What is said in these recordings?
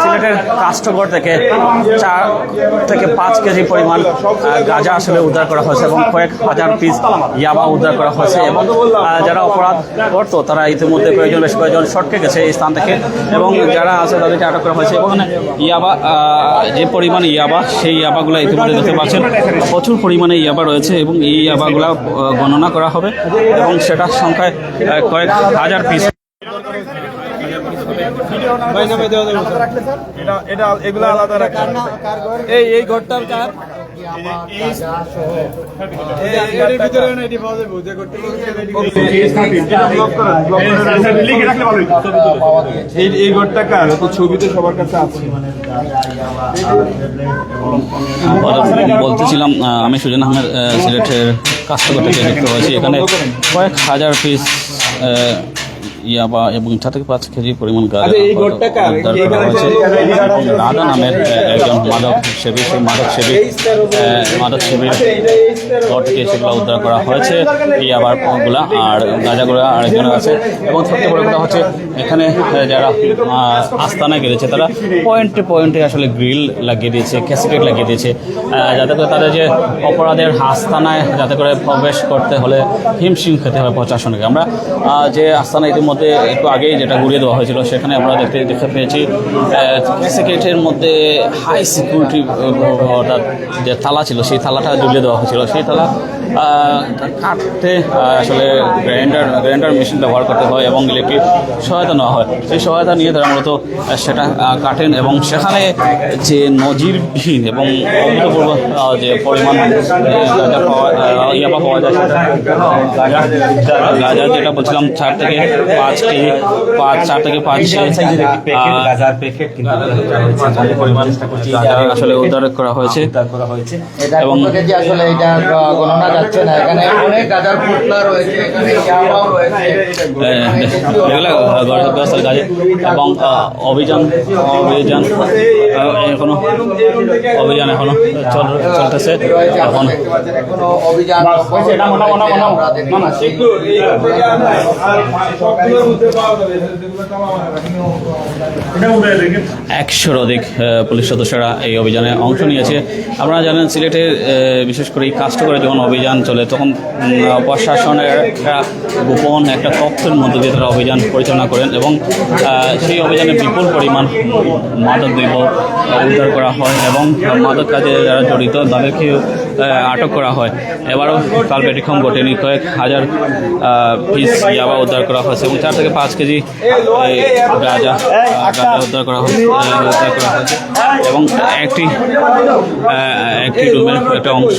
সিলেটের কাষ্ঠগড় থেকে 4 থেকে 5 কেজি পরিমাণ গাঁজা আসলে উদ্ধার করা হয়েছে এবং কয়েক হাজার পিস ইয়াবা উদ্ধার করা হয়েছে এবং যারা অপরাধ করতো তারা ইতিমধ্যে বেশ কয়েকজন সটকে গেছে এই স্থান থেকে এবং যারা আছে তাদেরকে আটক করা হয়েছে এবং ইয়াবা যে পরিমাণ ইয়াবা সেই ইয়াবাগুলো ইতিমধ্যে দেখতে পাচ্ছেন প্রচুর পরিমাণে ইয়াবা রয়েছে এবং এই ইয়াবাগুলো গণনা করা হবে এবং সেটার সংখ্যায় কয়েক হাজার পিস। এগুলো আলাদা রাখেন। এই ঘরটার কার এই ঘরটা কার? তো ছবিতে সবার কাছে আছে। বলতেছিলাম আমি সুজন আহমেদ সিলেটের কাষ্ঠগড় থেকে দেখতে পাচ্ছি এখানে কয়েক হাজার পিস ইয়াবা এবং 4 থেকে 5 কেজি পরিমাণ গাঁজা উদ্ধার করা হয়েছে এবং রাধা নামের একজন মাদক সেবী সেই মাদক সেবীর ঘর থেকে সেগুলো উদ্ধার করা হয়েছে ইয়াবাগুলা আর গাঁজাগুলো আরেকজন আছে এবং সবচেয়ে বড় কথা হচ্ছে এখানে যারা আস্তানায় গেছে তারা পয়েন্টে আসলে গ্রিল লাগিয়ে দিয়েছে, ক্যাসকেট লাগিয়ে দিয়েছে যাতে করে তাদের যে অপরাধের আস্তানায় যাতে করে প্রবেশ করতে হলে হিমশিম খেতে হবে প্রশাসনকে। আমরা যে আস্তানা ইতিমধ্যে একটু আগেই যেটা ঘুরিয়ে দেওয়া হয়েছিল সেখানে আমরা দেখতে পেয়েছি ক্যাসকেটের মধ্যে হাই সিকিউরিটি অর্থাৎ যে তালা ছিল সেই তালাটা ঝুলিয়ে দেওয়া হয়েছিল। সেই তালা কাটতে আসলে গ্রাইন্ডার মেশিন ব্যবহার করতে হয় এবং ইলেকট্রিক সহায়তা নেওয়া হয়। সেই সহায়তা নিয়ে তারা মূলত সেটা কাটেন এবং সেখানে যে নজিরবিহীন এবং অভূতপূর্ব যে পরিমাণ ইয়াবা পাওয়া যায় সেটা গাঁজা যেটা বলছিলাম 4 থেকে 5 কেজি 4 থেকে 5 আসলে উদ্ধার করা হয়েছে এবং আসলে এটা গণনা যাচ্ছে না। এখানে অনেক গাজার পুতলা রয়েছে, এখানে ইয়াবাও রয়েছে এবং অভিযান এখনো চলতেছে। এখন অভিযান 100-র অধিক পুলিশ সদস্যরা এই অভিযানে অংশ নিয়েছে। আপনারা জানেন সিলেটের বিশেষ করে কাষ্ঠগড়ে যখন অভিযান চলে তখন প্রশাসনের গোপন একটা তথ্যের মধ্যে দিয়ে তারা অভিযান পরিচালনা করেন এবং সেই অভিযানে বিপুল পরিমাণ মাদক দ্রব্য উদ্ধার করা হয় এবং মাদক কাজে যারা জড়িত তাদেরকে আটক করা হয়। এবারও কাল ব্যতিক্রম ঘটেনি, কয়েক হাজার পিস ইয়াবা উদ্ধার করা হয়েছে এবং 4 থেকে 5 কেজি গাঁজা উদ্ধার করা হয়েছে এবং একটি রুমের একটা অংশ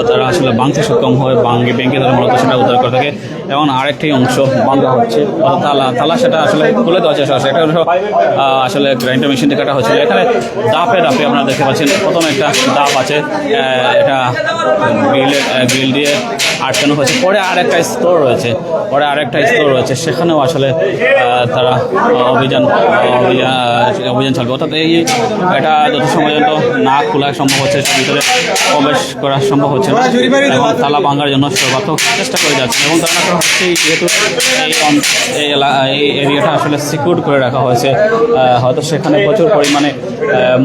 তারা আসলে ভাঙতে সক্ষম হয়, ব্যাংকে তারা মূলত সেটা উদ্ধার করে থাকে এবং আরেকটি অংশ ভাঙা হচ্ছে তালা সেটা আসলে খুলে দেওয়া চেষ্টা হচ্ছে। একটা অংশ আসলে গ্রাইন্ডার মেশিন থেকে কাটা হচ্ছিল। এখানে দাপে আপনারা দেখতে পাচ্ছেন প্রথমে একটা দাপ আছে, এটা গ্রিল দিয়ে আটকানো হয়েছে। পরে আরেকটা স্তর রয়েছে সেখানেও আসলে তারা অভিযান চালবে। অর্থাৎ এটা যত সময় পর্যন্ত না খোলা সম্ভব হচ্ছে ভিতরে প্রবেশ করা সম্ভব হচ্ছে না এবং তালা ভাঙার জন্য সর্বাত্মক চেষ্টা করে যাচ্ছে এবং ধারণা করা হচ্ছে যেহেতু এই এরিয়াটা আসলে সিকিউর করে রাখা হয়েছে হয়তো সেখানে প্রচুর পরিমাণে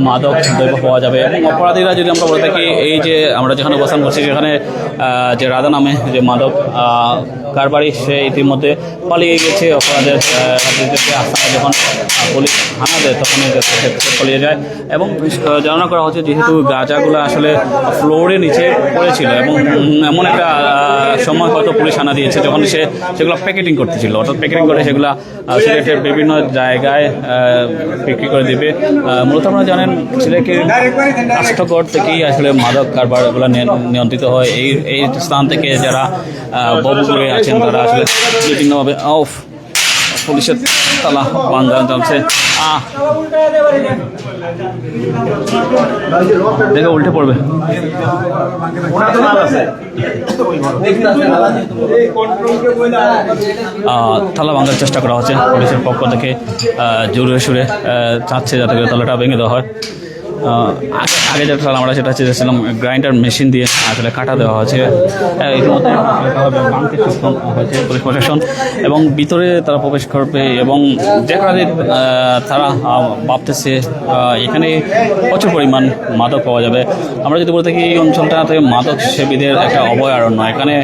মাদক দ্রব্য পাওয়া যাবে এবং অপরাধীরা যদি আমরা বলে থাকি এই যে আমরা যেখানে অবস্থান করছি সেখানে যে রাধা নামে যে মাদক কারবারি সে ইতিমধ্যে পালিয়ে গেছে। অপরাধের আস্তানা যখন পুলিশ হানা দেয় তখন পালিয়ে যায় এবং জানা করা হচ্ছে যেহেতু গাঁজাগুলো আসলে ফ্লোরের নিচে পড়েছিল এবং এমন একটা সময় হয়তো পুলিশ হানা দিয়েছে যখন সে সেগুলো প্যাকেটিং করতেছিল, অর্থাৎ প্যাকেটিং করে সেগুলো সিলেটের বিভিন্ন জায়গায় বিক্রি করে দেবে। মূলত আপনারা জানেন সিলেটের কাষ্ঠগড় থেকেই আসলে মাদক কারবারগুলো নিয়ন্ত্রিত হয়। এই স্থান থেকে যারা ববুগুলো আছেন তারা আসলে বিভিন্নভাবে পুলিশের তালা ভাঙা চলছে। দেখে উল্টে পড়বে। তালা ভাঙার চেষ্টা করা হচ্ছে পুলিশের পক্ষ থেকে, জোরে সুরে চাচ্ছে যাতে করে তালাটা ভেঙে দেওয়া হয় আগে যেটা আমরা সেটা হচ্ছে গ্রাইন্ডার মেশিন দিয়ে আসলে কাটা দেওয়া হয়েছে। ইতিমধ্যে ভাঙতে সক্ষম হয়েছে পুলিশ প্রশাসন এবং ভিতরে তারা প্রবেশ করবে এবং যে কারণে তারা ভাবতেছে এখানে প্রচুর পরিমাণ মাদক পাওয়া যাবে। আমরা যদি বলতে থাকি এই অঞ্চলটাতে মাদক সেবীদের একটা অভয়ারণ্য। এখানে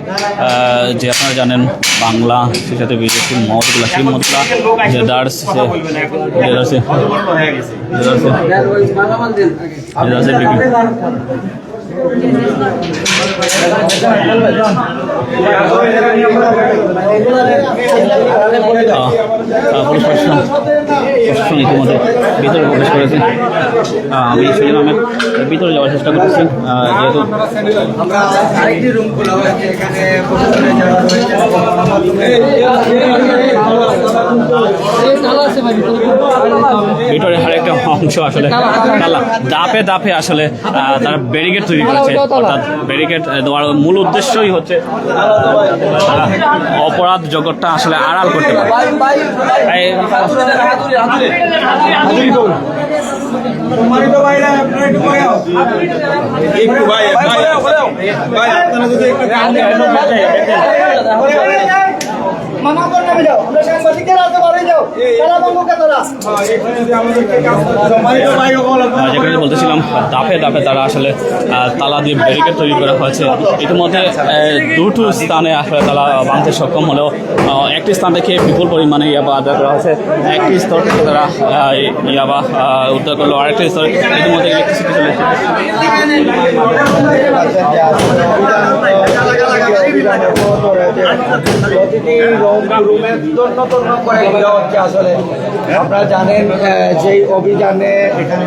যে আপনারা জানেন বাংলা, সেই সাথে বিদেশি মদগুলা, সেই মদগুলা জেদার্স পুলিশ প্রশাসন ইতিমধ্যে ভিতরে প্রবেশ করেছে। আমি সেই নামের ভিতরে যাওয়ার চেষ্টা করতেছি, যেহেতু ভিতরে আরেকটা অংশ আসলে ধাপে ধাপে আসলে তারা ব্যারিকেড তৈরি করেছে। অর্থাৎ ব্যারিকেড দেওয়ার মূল উদ্দেশ্যই হচ্ছে অপরাধ জগৎটা আসলে আড়াল করতে পারে। যেখানে বলতেছিলাম ধাপে ধাপে তারা আসলে তালা দিয়ে ব্যারিকেড তৈরি করা হয়েছে। ইতিমধ্যে দুটো স্থানে আসলে তালা ভাঙতে সক্ষম হলেও একটি স্থান থেকে বিপুল পরিমাণে ইয়াবা আদায় করা হয়েছে। একটি স্তর থেকে তারা ইয়াবা উদ্ধার করলো, আরেকটি স্তরে ইতিমধ্যে ইলেকট্রিসিটি চলে আসলে আপনারা জানেন যে অভিযানে এখানে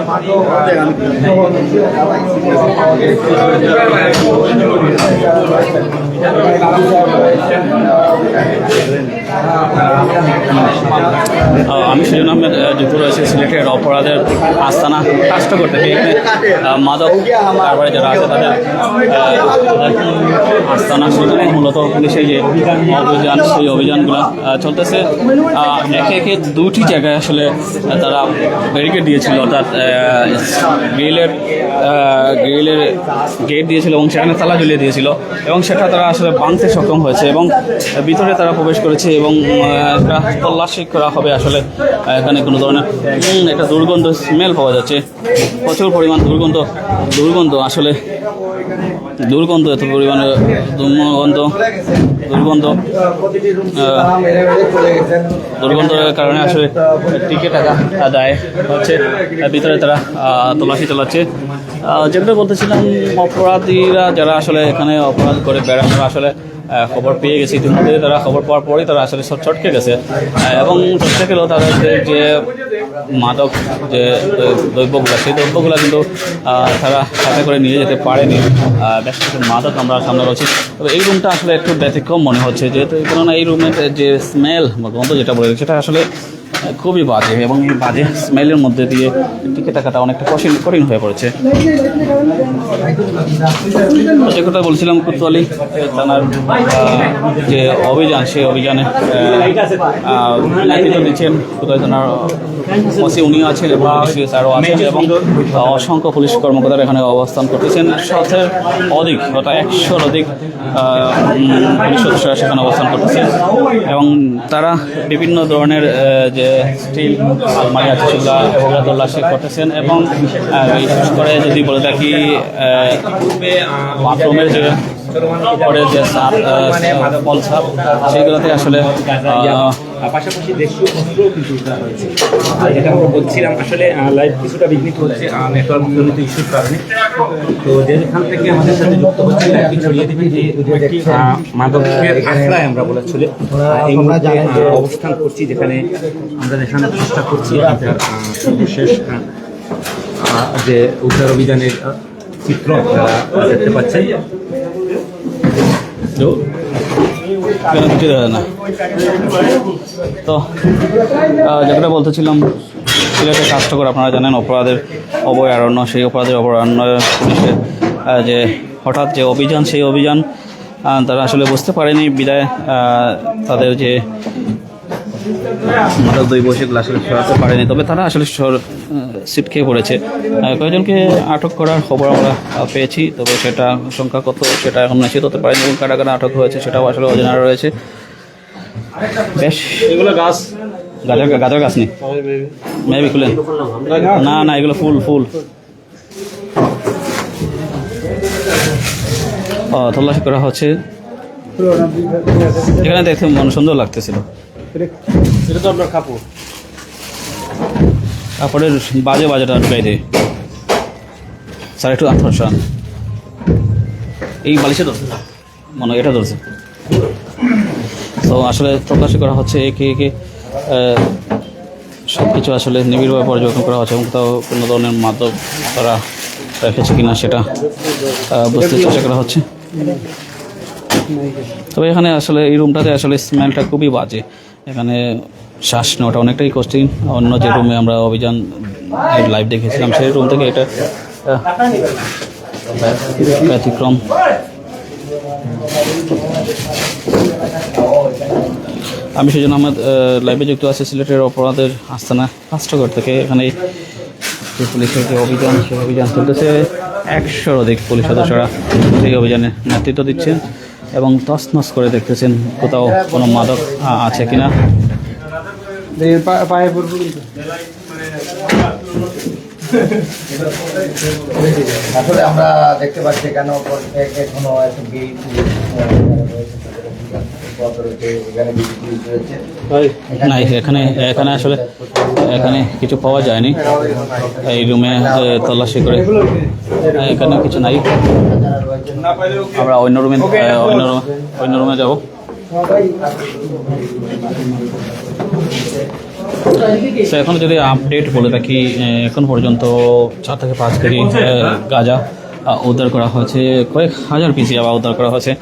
আমি সেজন্য আহমেদ যুক্ত রয়েছে সিলেটের অপরাধের আস্তানা কাজটা থেকে। এখানে মাদক তারপরে যারা আছে তাদের আস্তানা, সেখানে মূলত পুলিশের যে অভিযান, সেই অভিযানগুলো চলতেছে। একে একে দুটি জায়গায় আসলে তারা ব্যারিকেড দিয়েছিল, অর্থাৎ গ্রিলের গেট দিয়েছিল এবং সেখানে তালা ঝুলিয়ে দিয়েছিল এবং সেটা তারা আসলে ভাঙতে সক্ষম হয়েছে এবং ভিতরে তারা প্রবেশ করেছে এবং একটা তল্লাশি করা হবে। আসলে এখানে কোনো ধরনের একটা দুর্গন্ধ স্মেল পাওয়া যাচ্ছে, প্রচুর পরিমাণ দুর্গন্ধ আসলে এত পরিমাণে দুর্গন্ধের কারণে আসলে টিকিট টাকা আদায় হচ্ছে। ভিতরে তারা তল্লাশি চালাচ্ছে। যেটা বলতেছিলাম, অপরাধীরা যারা আসলে এখানে অপরাধ করে বেড়ানো আসলে খবর পেয়ে গেছে। ইতিমধ্যে তারা খবর পাওয়ার পরেই তারা আসলে ছটকে গেছে এবং ছটকে গেলেও তাদের যে মাদক যে দ্রব্যগুলো, সেই দ্রব্যগুলো কিন্তু তারা সাথে করে নিয়ে যেতে পারেনি। বেশ কিছু মাদক আমরা সামনে রয়েছি। তবে এই রুমটা আসলে একটু ব্যতিক্রম মনে হচ্ছে, যেহেতু কেননা এই রুমের যে স্মেল বা গন্ধ যেটা বলে সেটা আসলে খুবই বাজে এবং এই বাজে স্মেলের মধ্যে দিয়ে টিকে থাকাটা অনেকটা কঠিন হয়ে পড়েছে। যে কথা বলছিলাম, কোতোয়ালি থানার যে অভিযান, সেই অভিযানে নেতৃত্ব দিচ্ছেন কোতোয়ালি থানার ওসি, উনিও আছেন এবং আরও আছেন এবং অসংখ্য পুলিশ কর্মকর্তারা এখানে অবস্থান করতেছেন। 100-এর অধিক, অর্থাৎ 100-এর অধিক পুলিশ সদস্যরা সেখানে অবস্থান করতেছেন এবং তারা বিভিন্ন ধরনের যে স্টিল আলমারি আছে সেগুলো তল্লাশি করতেছেন এবং বিশেষ করে যদি বলে থাকি বাথরুমের যে পরে যে সাপ ফল সাপ, সেইগুলোতে আসলে পাশাপাশি দেশীয় অস্ত্রও কিন্তু উদ্ধার হয়েছে। যেটা আমরা বলছিলাম, আসলে লাইভ কিছুটা বিঘ্নিত হচ্ছে নেটওয়ার্ক জনিত ইস্যুর কারণে। তো যেখান থেকে আমাদের সাথে যুক্ত হচ্ছে লাইভটি ছড়িয়ে দেবেন যে একটি মাদকের আখড়ায় আমরা বলে চলে এই মুহূর্তে অবস্থান করছি, যেখানে আমরা দেখানোর চেষ্টা করছি সর্বশেষ যে উদ্ধার অভিযানের চিত্র আপনারা দেখতে পাচ্ছেন। না তো যেটা বলতেছিলাম, সিলেটের কাজটা করে আপনারা জানেন অপরাধের অভয়ারণ্য। সেই অপরাধের অভয়ারণ্য পুলিশের যে হঠাৎ যে অভিযান, সেই অভিযান তারা আসলে বুঝতে পারেনি বিদায় তাদের যে মাদক দ্রব্য সেগুলো আসলে সরাতে পারেনি। তবে তারা আসলে সিট খেয়ে পড়েছে। কয়েকজনকে আটক করার খবর আমরা পেয়েছি, তবে সেটা সংখ্যা কত সেটা এখন নিশ্চিত হতে পারেনি এবং কারা কারা আটক হয়েছে সেটাও আসলে অজানা রয়েছে। বেশ, এগুলো গাছ গাজর গাছ নেই, মেবি খুলেন। না না, এগুলো ফুল ফুল। তল্লাশি করা হচ্ছে। এখানে দেখতে মন সুন্দর লাগতেছিল। এটা তো আপনার কাপড়। কাপড়ের বাজেটা ঢুকাই দেয় স্যার, একটু আত্মসান। এই বালিশে ধরছে মনে হয়, এটা ধরছে। তো আসলে তল্লাশি করা হচ্ছে একে একে, সব কিছু আসলে নিবিড়ভাবে পর্যবেক্ষণ করা হচ্ছে এবং কোথাও কোনো ধরনের মাদক তারা রেখেছে কিনা সেটা বুঝতে চেষ্টা করা হচ্ছে। তবে এখানে আসলে এই রুমটাতে আসলে স্মেলটা খুবই বাজে। এখানে শ্বাস নেওয়াটা অনেকটাই কঠিন। অন্য যে রুমে আমরা অভিযান লাইভ দেখেছিলাম সেই রুম থেকে এটা ব্যতিক্রম। আমি সেজন্য আমার লাইভে যুক্ত আছে সিলেটের অপরাধের আস্তানা কাস্টগড় থেকে। এখানে যে পুলিশের যে অভিযান, সেই অভিযান চলতেছে। 100-র অধিক পুলিশ সদস্যরা সেই অভিযানে নেতৃত্ব দিচ্ছেন এবং তছনছ করে দেখতেছেন কোথাও কোনো মাদক আছে কিনা। আসলে আমরা দেখতে পাচ্ছি কেন এখনো না, এখানে আসলে এখানে কিছু পাওয়া যায়নি। এই রুমে তল্লাশি করে এখানে কিছু নাই। আমরা অন্য রুমে যাব। তো এখন যদি আপডেট বলে থাকি, এখন পর্যন্ত 4 থেকে 5 কেজি গাঁজা উদ্ধার করা হয়েছে, কয়েক হাজার পিস ইয়াবা উদ্ধার করা হয়েছে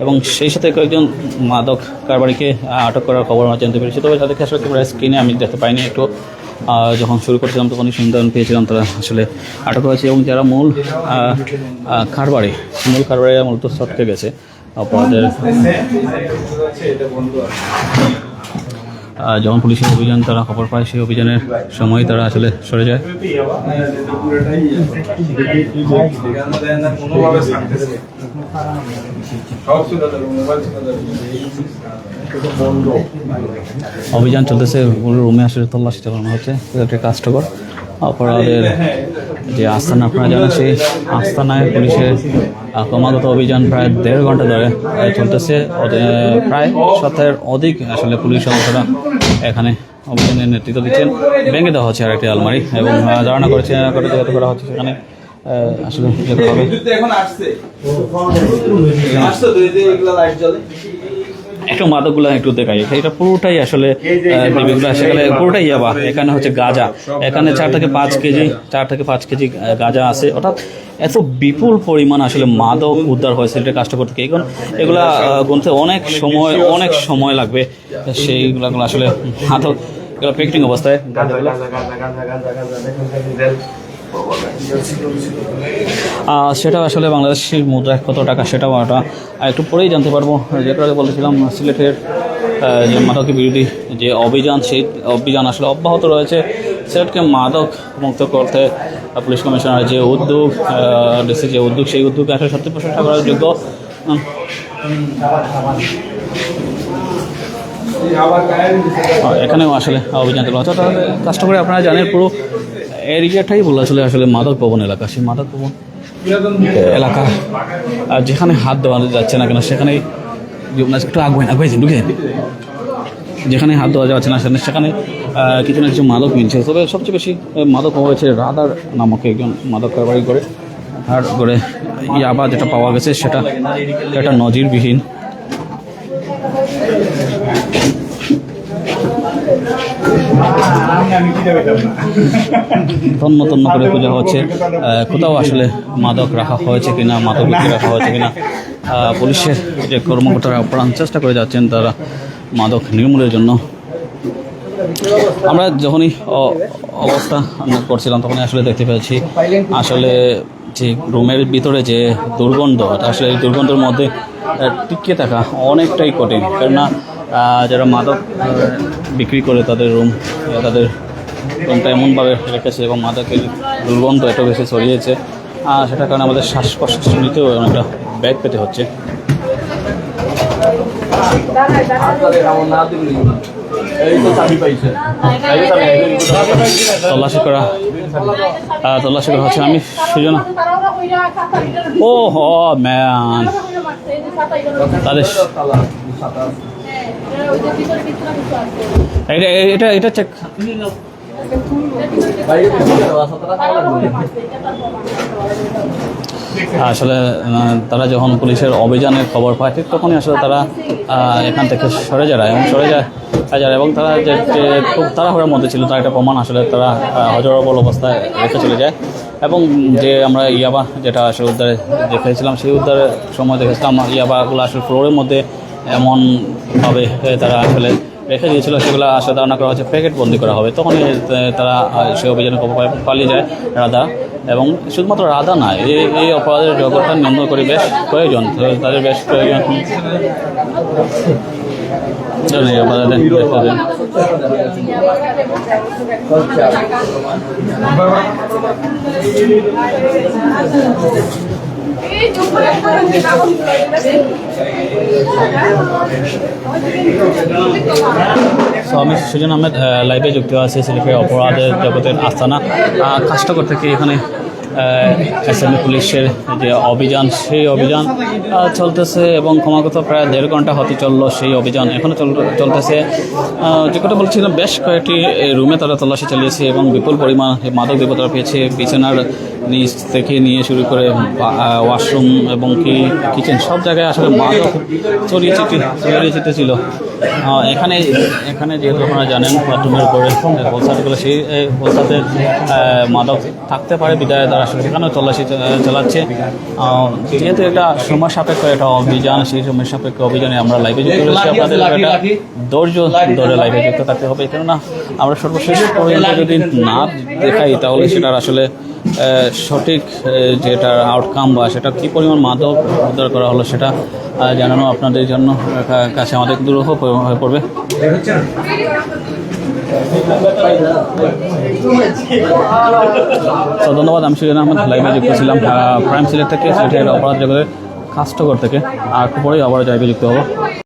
এবং সেই সাথে কয়েকজন মাদক কারবারিকে আটক করার খবর আমরা জানতে পেরেছি। তবে তাদেরকে আসলে স্ক্রিনে আমি দেখতে পাইনি। একটু যখন শুরু করেছিলাম তখনই সন্ধান পেয়েছিলাম তারা আসলে আটক হয়েছে এবং যারা মূল কারবারিরা মূলত সটকে গেছে অপরাধের। যখন পুলিশের অভিযান তারা খবর পায়, সেই অভিযানের সময় তারা আসলে সরে যায়। অভিযান চলতেছে, রুমে আসলে তল্লাশি চালানো হচ্ছে। কাস্টগড় অপরাধের যে আস্তানা আপনারা জানেন, সেই আস্তানায় পুলিশের ক্রমাগত অভিযান প্রায় 1.5 ঘন্টা ধরে চলতেছে। প্রায় 70-এর অধিক আসলে পুলিশ সদস্যরা এখানে অভিযানের নেতৃত্ব দিচ্ছেন। ভেঙে দেওয়া হচ্ছে আরেকটি আলমারি এবং ধারণা করেছে যেতে করা হচ্ছে সেখানে আসলে যেতে হবে। একটু মাদকগুলো একটু দেখাই। এটা পুরোটাই আসলে সেখানে পুরোটাই ইয়াবা। এখানে হচ্ছে গাঁজা, এখানে 4 থেকে 5 কেজি গাঁজা আছে। অর্থাৎ এত বিপুল পরিমাণ আসলে মাদক উদ্ধার হয়েছে এটা কাস্টগড় থেকে। এখন এগুলা গুনতে অনেক সময় লাগবে। সেইগুলো আসলে মাদক এগুলো প্যাকেটিং অবস্থায় সেটা আসলে বাংলাদেশের মুদ্রায় কত টাকা সেটাও আমরা একটু পরেই জানতে পারবো। যেটা বলেছিলাম, সিলেটের যে মাদক বিরোধী যে অভিযান, সেই অভিযান আসলে অব্যাহত রয়েছে। সিলেটকে মাদক মুক্ত করতে পুলিশ কমিশনার যে উদ্যোগ, ডিসি যে উদ্যোগ, সেই উদ্যোগে আসলে সত্যি প্রশংসা করার যোগ্য। এখানেও আসলে অভিযান চালানো হচ্ছে। কাস্টমারে আপনারা জানেন পুরো এরিয়াটাই বলে আসলে মাদক ভবন এলাকা। সেই মাদক ভবন এলাকা যেখানে হাত দেওয়া যাচ্ছে না কেন সেখানেই একটু আগুয়ে ঢুকে যেখানে হাত দেওয়া যাচ্ছে না সেখানে কিছু না কিছু মাদক মিলছে। তবে সবচেয়ে বেশি মাদক পাওয়া গেছে রাদার নামক একজন মাদক কারবারি করে। আর করে ইয়াবা যেটা পাওয়া গেছে সেটা নজিরবিহীন। তন্ন করে খোঁজা হচ্ছে কোথাও আসলে মাদক রাখা হয়েছে কিনা, মাদক বিক্রি রাখা হয়েছে কিনা। পুলিশের যে কর্মকর্তারা প্রাণ চেষ্টা করে যাচ্ছেন তারা মাদক নির্মূলের জন্য। আমরা যখনই অবস্থা করছিলাম তখনই আসলে দেখতে পেয়েছি আসলে যে রুমের ভিতরে যে দুর্গন্ধ, আসলে এই দুর্গন্ধের মধ্যে টিকে থাকা অনেকটাই কঠিন। কেননা যারা মাদক বিক্রি করে তাদের রুম, তাদের রুমটা এমনভাবে রেখেছে এবং মাদকের দুর্গন্ধ এত বেশি ছড়িয়েছে, সেটার কারণে আমাদের শ্বাস প্রশ্বাস নিতেও অনেকটা ব্যাগ পেতে হচ্ছে। তল্লাশি করা হচ্ছে। আমি সুজন, ও হ ম্যান, তাদের এটা চেক আসলে তারা যখন পুলিশের অভিযানের খবর পায় ঠিক তখনই আসলে তারা এখান থেকে সরে যায় এবং তারা যে খুব তাড়াহুড়োর মধ্যে ছিল তার একটা প্রমাণ আসলে তারা হজরবল অবস্থায় রেখে চলে যায়। এবং যে আমরা ইয়াবা যেটা আসলে উদ্ধারে দেখেছিলাম, সেই উদ্ধারের সময় দেখেছিলাম ইয়াবাগুলো আসলে ফ্লোরের মধ্যে এমনভাবে তারা আসলে রেখে দিয়েছিল, সেগুলো আসলে ধারণা করা হচ্ছে প্যাকেট বন্দি করা হবে। তখনই তারা সেই অভিযানে পালিয়ে যায় রাধা। এবং শুধুমাত্র রাধা না, এই অপরাধের জগৎটা নিয়ন্ত্রণ করে বেশ প্রয়োজন, তাদের বেশ প্রয়োজন। আমি সুজন আহমেদ লাইভে যুক্ত আছে সিলেটের অপরাধের জগতের আস্তানা কাষ্টকর থেকে। এখানে এসএমই পুলিশের যে অভিযান, সেই অভিযান চলতেছে এবং ক্রমাগত প্রায় 1.5 ঘন্টা হতে চললো সেই অভিযান, এখনও চলতেছে। যে কথা বলছিলাম, বেশ কয়েকটি রুমে তারা তল্লাশি চালিয়েছে এবং বিপুল পরিমাণ মাদক দ্রব্য তারা পেয়েছে। বিছানার নিচ থেকে নিয়ে শুরু করে ওয়াশরুম এবং কিচেন সব জায়গায় আসলে মাদক ছড়িয়ে ছিটে ছিল। এখানে যেহেতু আপনারা জানেন বাথরুমের উপরে বলসাটগুলো, সেই বলসাতে মাদক থাকতে পারে বিদায় তারা আসলে সেখানেও তল্লাশি চালাচ্ছে। যেহেতু এটা সময় সাপেক্ষ একটা অভিযান, সেই সময় সাপেক্ষ অভিযানে আমরা লাইভে যুক্ত রয়েছি। আপনাদের একটা ধৈর্য ধরে লাইভে যুক্ত থাকতে হবে, কেননা আমরা সর্বশেষ পর্যন্ত যদি না দেখাই তাহলে সেটার আসলে সঠিক যেটার আউটকাম বা সেটা কী পরিমাণ মাদক উদ্ধার করা হলো সেটা জানানো আপনাদের জন্য কাছে আমাদের দুরূহ হয়ে পড়বে। তো ধন্যবাদ। আমি সুজন আহমেদ লাইভে যুক্ত ছিলাম প্রাইম সিলেট থেকে, সিলেটের অপরাধ জগতের কাষ্টকর থেকে। আর একটু পরেই আবার লাইভে যুক্ত হবো।